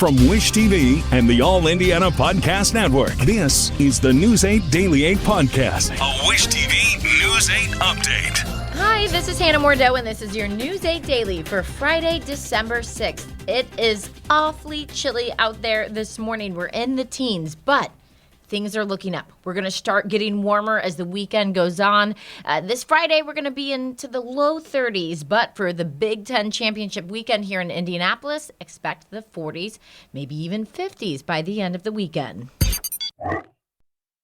From Wish TV and the All Indiana Podcast Network, this is the News 8 Daily 8 Podcast, a Wish TV News 8 update. Hi, this is Hannah Mordeau, and this is your News 8 Daily for Friday, December 6th. It is awfully chilly out there this morning. We're in the teens, but things are looking up. We're going to start getting warmer as the weekend goes on. This Friday, we're going to be into the low 30s, but for the Big Ten Championship weekend here in Indianapolis, expect the 40s, maybe even 50s by the end of the weekend.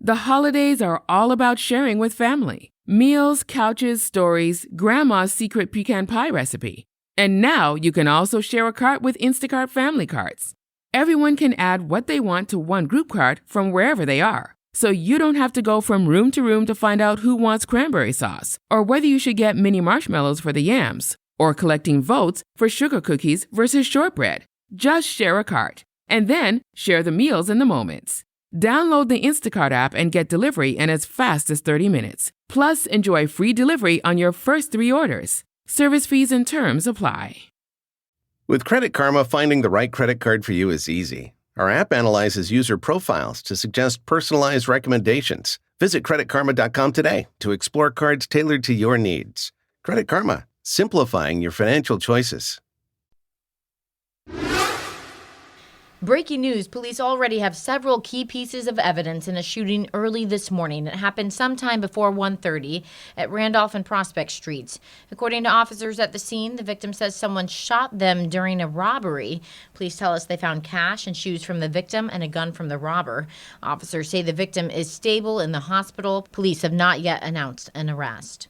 The holidays are all about sharing with family. Meals, couches, stories, Grandma's secret pecan pie recipe. And now you can also share a cart with Instacart Family Carts. Everyone can add what they want to one group cart from wherever they are. So you don't have to go from room to room to find out who wants cranberry sauce, or whether you should get mini marshmallows for the yams, or collecting votes for sugar cookies versus shortbread. Just share a cart, and then share the meals and the moments. Download the Instacart app and get delivery in as fast as 30 minutes. Plus, enjoy free delivery on your first 3 orders. Service fees and terms apply. With Credit Karma, finding the right credit card for you is easy. Our app analyzes user profiles to suggest personalized recommendations. Visit creditkarma.com today to explore cards tailored to your needs. Credit Karma, simplifying your financial choices. Breaking news, police already have several key pieces of evidence in a shooting early this morning. It happened sometime before 1:30 at Randolph and Prospect Streets. According to officers at the scene, the victim says someone shot them during a robbery. Police tell us they found cash and shoes from the victim and a gun from the robber. Officers say the victim is stable in the hospital. Police have not yet announced an arrest.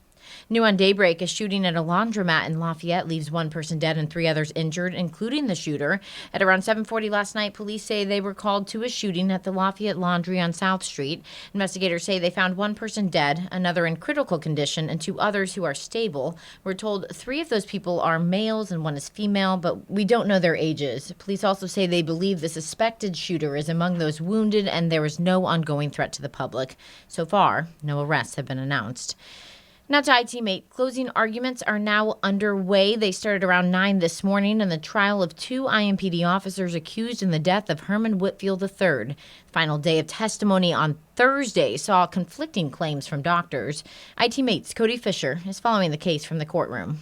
New on Daybreak, a shooting at a laundromat in Lafayette leaves 1 person dead and 3 others injured, including the shooter. At around 7:40 last night, police say they were called to a shooting at the Lafayette Laundry on South Street. Investigators say they found 1 person dead, another in critical condition, and 2 others who are stable. We're told 3 of those people are males and 1 is female, but we don't know their ages. Police also say they believe the suspected shooter is among those wounded, and there is no ongoing threat to the public. So far, no arrests have been announced. Now to IT-Mate. Closing arguments are now underway. They started around 9 this morning in the trial of 2 IMPD officers accused in the death of Herman Whitfield III. Final day of testimony on Thursday saw conflicting claims from doctors. IT-Mate's Cody Fisher is following the case from the courtroom.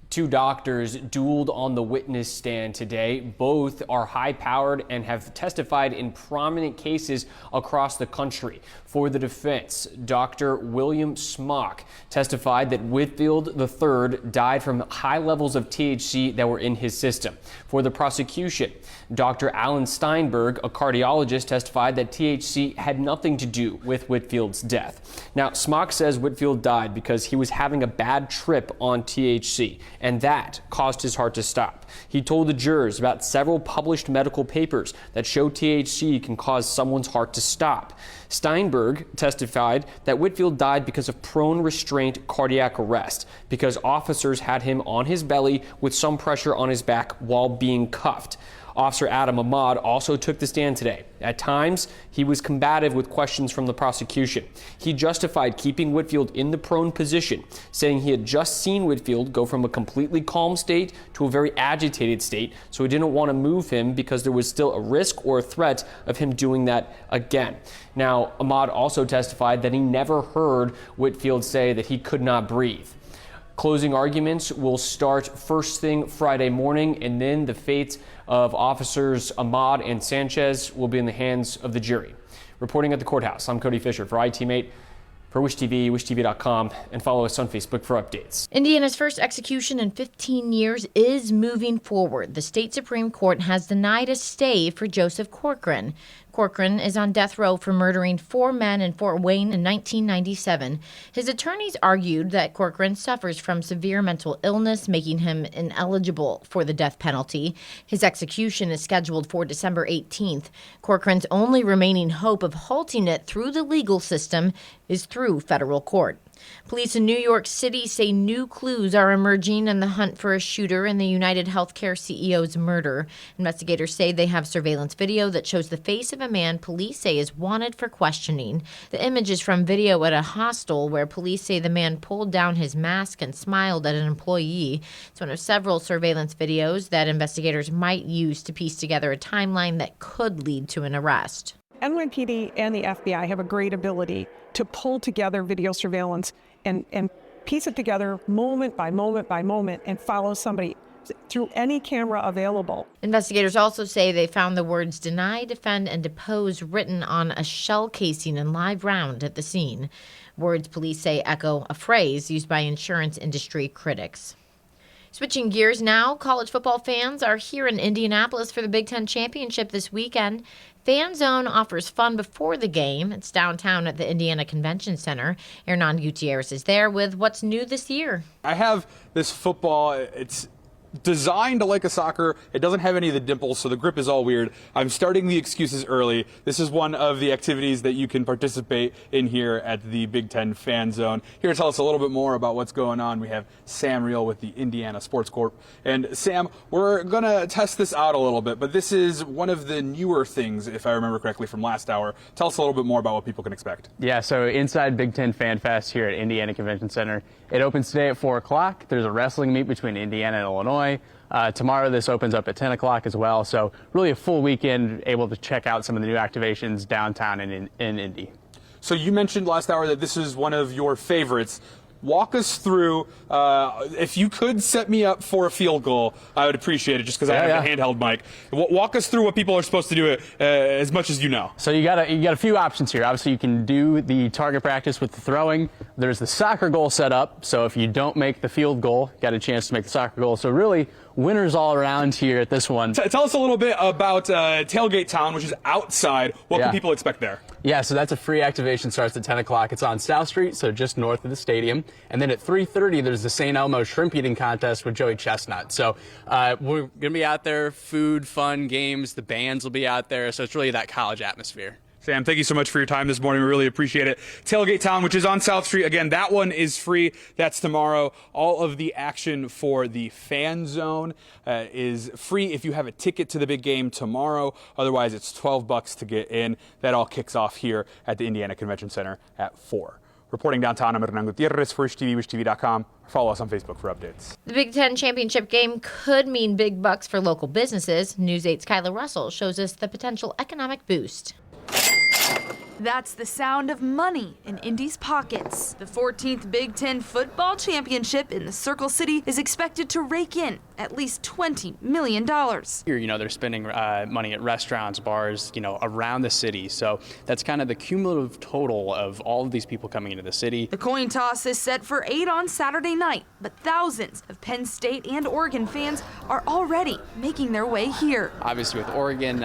2 doctors dueled on the witness stand today. Both are high-powered and have testified in prominent cases across the country. For the defense, Dr. William Smock testified that Whitfield III died from high levels of THC that were in his system. For the prosecution, Dr. Alan Steinberg, a cardiologist, testified that THC had nothing to do with Whitfield's death. Now, Smock says Whitfield died because he was having a bad trip on THC, and that caused his heart to stop. He told the jurors about several published medical papers that show THC can cause someone's heart to stop. Steinberg testified that Whitfield died because of prone restraint cardiac arrest, because officers had him on his belly with some pressure on his back while being cuffed. Officer Adam Ahmad also took the stand today. At times, he was combative with questions from the prosecution. He justified keeping Whitfield in the prone position, saying he had just seen Whitfield go from a completely calm state to a very agitated state, so he didn't want to move him because there was still a risk or a threat of him doing that again. Now, Ahmad also testified that he never heard Whitfield say that he could not breathe. Closing arguments will start first thing Friday morning, and then the fates of officers Ahmad and Sanchez will be in the hands of the jury. Reporting at the courthouse, I'm Cody Fisher for IT-Mate. For Wish TV, wishtv.com, and follow us on Facebook for updates. Indiana's first execution in 15 years is moving forward. The state Supreme Court has denied a stay for Joseph Corcoran. Corcoran is on death row for murdering 4 men in Fort Wayne in 1997. His attorneys argued that Corcoran suffers from severe mental illness, making him ineligible for the death penalty. His execution is scheduled for December 18th. Corcoran's only remaining hope of halting it through the legal system is through federal court. Police in New York City say new clues are emerging in the hunt for a shooter in the United Healthcare CEO's murder. Investigators say they have surveillance video that shows the face of a man police say is wanted for questioning. The image is from video at a hostel where police say the man pulled down his mask and smiled at an employee. It's one of several surveillance videos that investigators might use to piece together a timeline that could lead to an arrest. NYPD and the FBI have a great ability to pull together video surveillance and piece it together moment by moment by moment and follow somebody through any camera available. Investigators also say they found the words deny, defend, and depose written on a shell casing and live round at the scene. Words police say echo a phrase used by insurance industry critics. Switching gears now, college football fans are here in Indianapolis for the Big Ten Championship this weekend. Fan Zone offers fun before the game. It's downtown at the Indiana Convention Center. Hernan Gutierrez is there with what's new this year. I have this football. It's designed like a soccer. It doesn't have any of the dimples, so the grip is all weird. I'm starting the excuses early. This is one of the activities that you can participate in here at the Big Ten Fan Zone. Here to tell us a little bit more about what's going on, we have Sam Reel with the Indiana Sports Corp. And Sam, we're going to test this out a little bit, but this is one of the newer things, if I remember correctly, from last hour. Tell us a little bit more about what people can expect. Yeah, so inside Big Ten Fan Fest here at Indiana Convention Center, it opens today at 4 o'clock. There's a wrestling meet between Indiana and Illinois. Tomorrow this opens up at 10 o'clock as well. So really a full weekend, able to check out some of the new activations downtown in Indy. So you mentioned last hour that this is one of your favorites. Walk us through, if you could set me up for a field goal, I would appreciate it just because I have a handheld mic. Walk us through what people are supposed to do as much as you know. So you got a few options here. Obviously you can do the target practice with the throwing. There's the soccer goal set up. So if you don't make the field goal, you got a chance to make the soccer goal. So really winners all around here at this one. Tell us a little bit about Tailgate Town, which is outside. What can people expect there? Yeah, so that's a free activation, starts at 10 o'clock. It's on South Street, so just north of the stadium. And then at 3:30, there's the St. Elmo Shrimp Eating Contest with Joey Chestnut. So we're going to be out there, food, fun, games. The bands will be out there, so it's really that college atmosphere. Sam, thank you so much for your time this morning. We really appreciate it. Tailgate Town, which is on South Street. Again, that one is free. That's tomorrow. All of the action for the Fan Zone is free if you have a ticket to the big game tomorrow. Otherwise, it's $12 to get in. That all kicks off here at the Indiana Convention Center at 4. Reporting downtown, I'm Hernan Gutierrez for WishTV, WishTV.com. Follow us on Facebook for updates. The Big Ten Championship game could mean big bucks for local businesses. News 8's Kyla Russell shows us the potential economic boost. That's the sound of money in Indy's pockets. The 14th Big Ten Football Championship in the Circle City is expected to rake in at least $20 million. Here, they're spending money at restaurants, bars, around the city. So that's kind of the cumulative total of all of these people coming into the city. The coin toss is set for 8 on Saturday night, but thousands of Penn State and Oregon fans are already making their way here. Obviously with Oregon,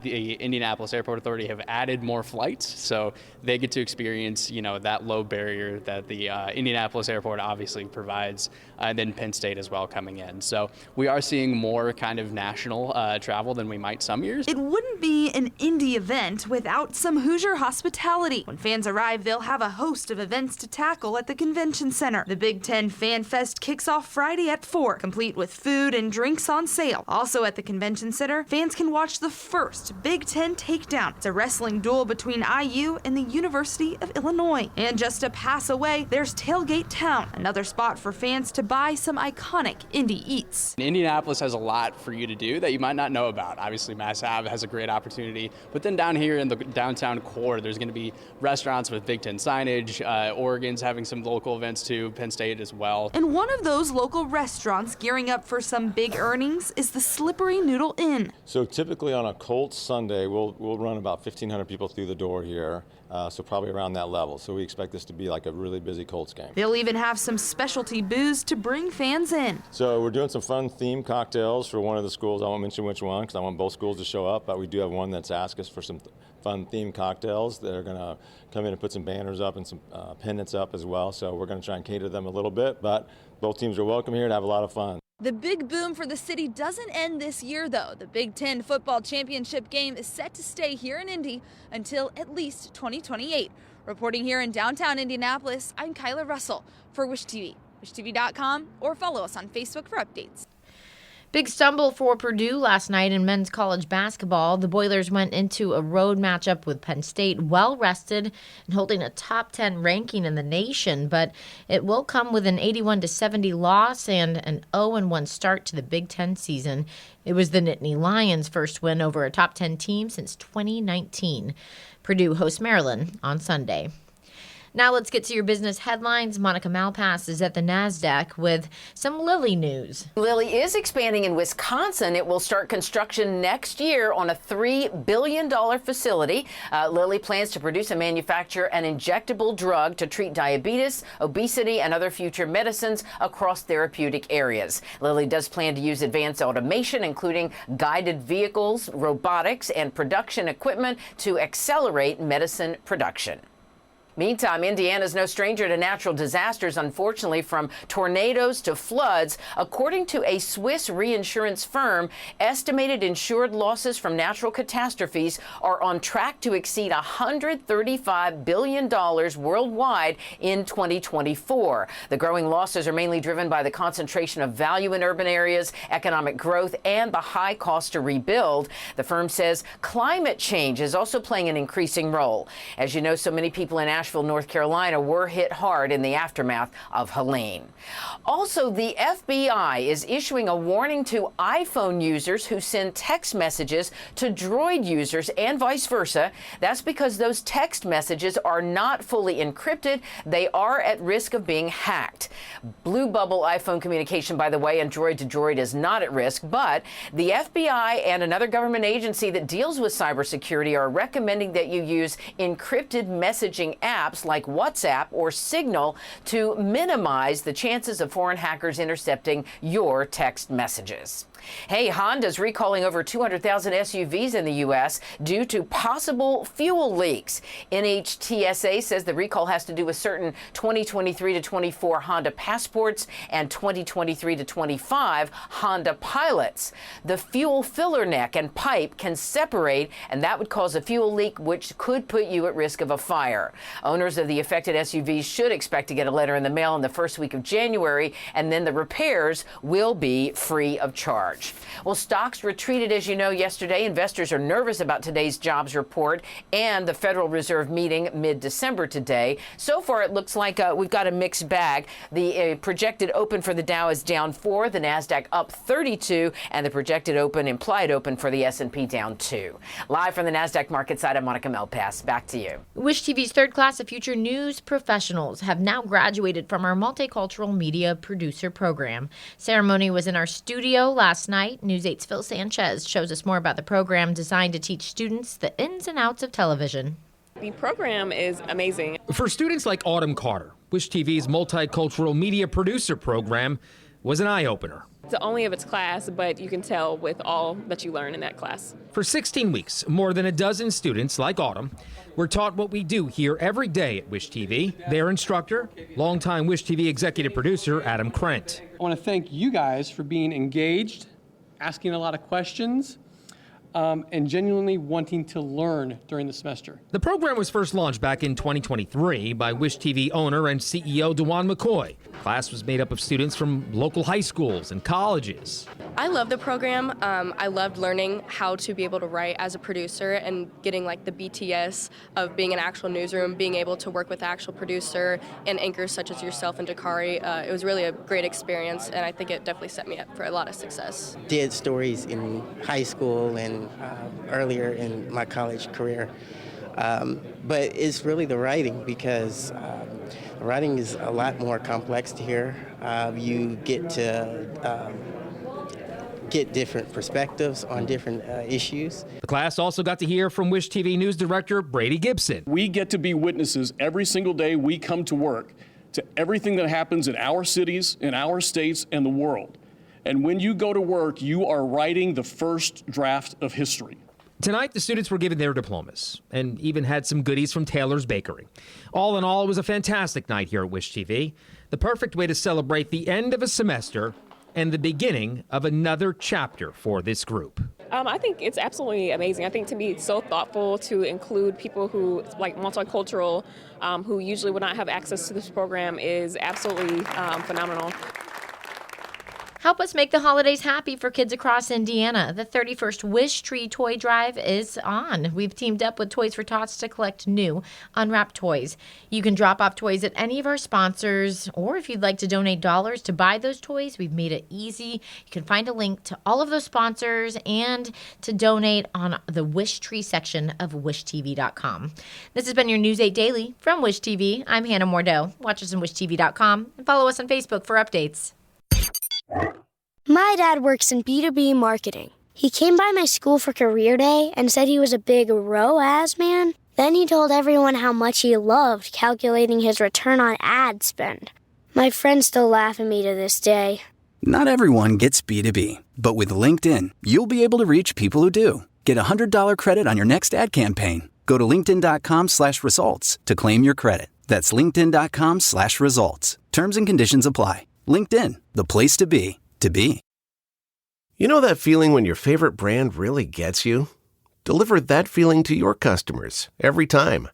the Indianapolis Airport Authority have added more flights. So they get to experience, that low barrier that the Indianapolis Airport obviously provides, and then Penn State as well coming in. So we are seeing more kind of national travel than we might some years. It wouldn't be an Indy event without some Hoosier hospitality. When fans arrive, they'll have a host of events to tackle at the convention center. The Big Ten Fan Fest kicks off Friday at 4, complete with food and drinks on sale. Also at the convention center, fans can watch the first Big Ten Takedown. It's a wrestling duel between IU and the University of Illinois. And just a pass away, there's Tailgate Town, another spot for fans to buy some iconic Indy eats. Indianapolis has a lot for you to do that you might not know about. Obviously, Mass Ave has a great opportunity, but then down here in the downtown core, there's going to be restaurants with Big Ten signage. Oregon's having some local events too, Penn State as well. And one of those local restaurants gearing up for some big earnings is the Slippery Noodle Inn. So typically on a Colts Sunday, we'll run about 1,500 people through the door here. So probably around that level. So we expect this to be like a really busy Colts game. They'll even have some specialty booze to bring fans in. So we're doing some fun themed cocktails for one of the schools. I won't mention which one because I want both schools to show up, but we do have one that's asked us for some fun themed cocktails. They're going to come in and put some banners up and some pennants up as well. So we're going to try and cater them a little bit, but both teams are welcome here to have a lot of fun. The big boom for the city doesn't end this year, though. The Big Ten Football Championship game is set to stay here in Indy until at least 2028. Reporting here in downtown Indianapolis, I'm Kyla Russell for Wish TV. WishTV.com or follow us on Facebook for updates. Big stumble for Purdue last night in men's college basketball. The Boilers went into a road matchup with Penn State well rested and holding a top 10 ranking in the nation, but it will come with an 81-70 loss and an 0-1 start to the Big Ten season. It was the Nittany Lions' first win over a top 10 team since 2019. Purdue hosts Maryland on Sunday. Now let's get to your business headlines. Monica Malpass is at the NASDAQ with some Lilly news. Lilly is expanding in Wisconsin. It will start construction next year on a $3 billion facility. Lilly plans to produce and manufacture an injectable drug to treat diabetes, obesity, and other future medicines across therapeutic areas. Lilly does plan to use advanced automation, including guided vehicles, robotics, and production equipment to accelerate medicine production. Meantime, Indiana is no stranger to natural disasters, unfortunately, from tornadoes to floods. According to a Swiss reinsurance firm, estimated insured losses from natural catastrophes are on track to exceed $135 billion worldwide in 2024. The growing losses are mainly driven by the concentration of value in urban areas, economic growth, and the high cost to rebuild. The firm says climate change is also playing an increasing role. As you know, so many people in Asheville, North Carolina were hit hard in the aftermath of Helene. Also, the FBI is issuing a warning to iPhone users who send text messages to Droid users and vice versa. That's because those text messages are not fully encrypted. They are at risk of being hacked. Blue Bubble iPhone communication, by the way, and Droid to Droid is not at risk, but the FBI and another government agency that deals with cybersecurity are recommending that you use encrypted messaging apps like WhatsApp or Signal to minimize the chances of foreign hackers intercepting your text messages. Hey, Honda's recalling over 200,000 SUVs in the U.S. due to possible fuel leaks. NHTSA says the recall has to do with certain 2023 to 24 Honda Passports and 2023 to 25 Honda Pilots. The fuel filler neck and pipe can separate, and that would cause a fuel leak, which could put you at risk of a fire. Owners of the affected SUVs should expect to get a letter in the mail in the first week of January, and then the repairs will be free of charge. Well, stocks retreated, as you know, yesterday. Investors are nervous about today's jobs report and the Federal Reserve meeting mid-December today. So far, it looks like we've got a mixed bag. The projected open for the Dow is down 4, the NASDAQ up 32, and the projected open, implied open for the S&P down 2. Live from the NASDAQ market side, I'm Monica Malpass. Back to you. Wish TV's third class of future news professionals have now graduated from our multicultural media producer program. Ceremony was in our studio last night. News 8's Phil Sanchez shows us more about the program designed to teach students the ins and outs of television. The program is amazing. For students like Autumn Carter, Wish TV's multicultural media producer program was an eye-opener. It's the only of its class, but you can tell with all that you learn in that class. For 16 weeks, more than a dozen students like Autumn were taught what we do here every day at Wish TV. Their instructor, longtime Wish TV executive producer Adam Krent. I want to thank you guys for being engaged, asking a lot of questions, and genuinely wanting to learn during the semester. The program was first launched back in 2023 by Wish TV owner and CEO Dewan McCoy. The class was made up of students from local high schools and colleges. I love the program. I loved learning how to be able to write as a producer and getting like the BTS of being an actual newsroom, being able to work with the actual producer and anchors such as yourself and Dakari. It was really a great experience, and I think it definitely set me up for a lot of success. Did stories in high school and earlier in my college career. But it's really the writing, because writing is a lot more complex to hear. You get to get different perspectives on different issues. The class also got to hear from Wish TV news director Brady Gibson. We get to be witnesses every single day we come to work to everything that happens in our cities, in our states, and the world. And when you go to work, you are writing the first draft of history. Tonight, the students were given their diplomas and even had some goodies from Taylor's Bakery. All in all, it was a fantastic night here at Wish TV. The perfect way to celebrate the end of a semester and the beginning of another chapter for this group. I think it's absolutely amazing. I think to be so thoughtful to include people who, like multicultural, who usually would not have access to this program is absolutely phenomenal. Help us make the holidays happy for kids across Indiana. The 31st Wish Tree Toy Drive is on. We've teamed up with Toys for Tots to collect new unwrapped toys. You can drop off toys at any of our sponsors, or if you'd like to donate dollars to buy those toys, we've made it easy. You can find a link to all of those sponsors and to donate on the Wish Tree section of wishtv.com. This has been your News 8 Daily from Wish TV. I'm Hannah Mordeau. Watch us on wishtv.com and follow us on Facebook for updates. My dad works in B2B marketing. He came by my school for career day and said he was a big ROAS man. Then he told everyone how much he loved calculating his return on ad spend. My friends still laugh at me to this day. Not everyone gets B2B, but with LinkedIn, you'll be able to reach people who do. Get a $100 credit on your next ad campaign. Go to linkedin.com/results to claim your credit. That's linkedin.com/results. Terms and conditions apply. LinkedIn, the place to be, to be. You know that feeling when your favorite brand really gets you? Deliver that feeling to your customers every time.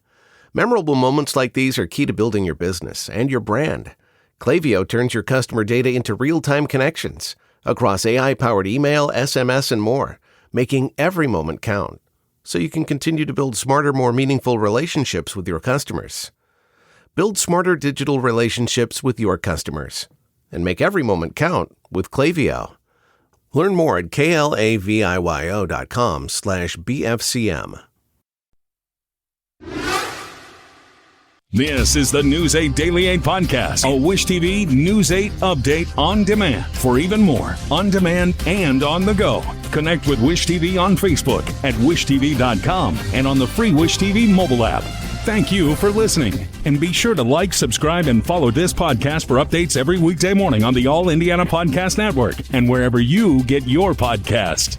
Memorable moments like these are key to building your business and your brand. Klaviyo turns your customer data into real-time connections across AI-powered email, SMS, and more, making every moment count so you can continue to build smarter, more meaningful relationships with your customers. Build smarter digital relationships with your customers and make every moment count with Klaviyo. Learn more at klaviyo.com/BFCM. This is the News 8 Daily 8 Podcast, a Wish TV News 8 update on demand. For even more, on demand and on the go. Connect with Wish TV on Facebook at wishtv.com and on the free Wish TV mobile app. Thank you for listening. And be sure to like, subscribe, and follow this podcast for updates every weekday morning on the All Indiana Podcast Network and wherever you get your podcast.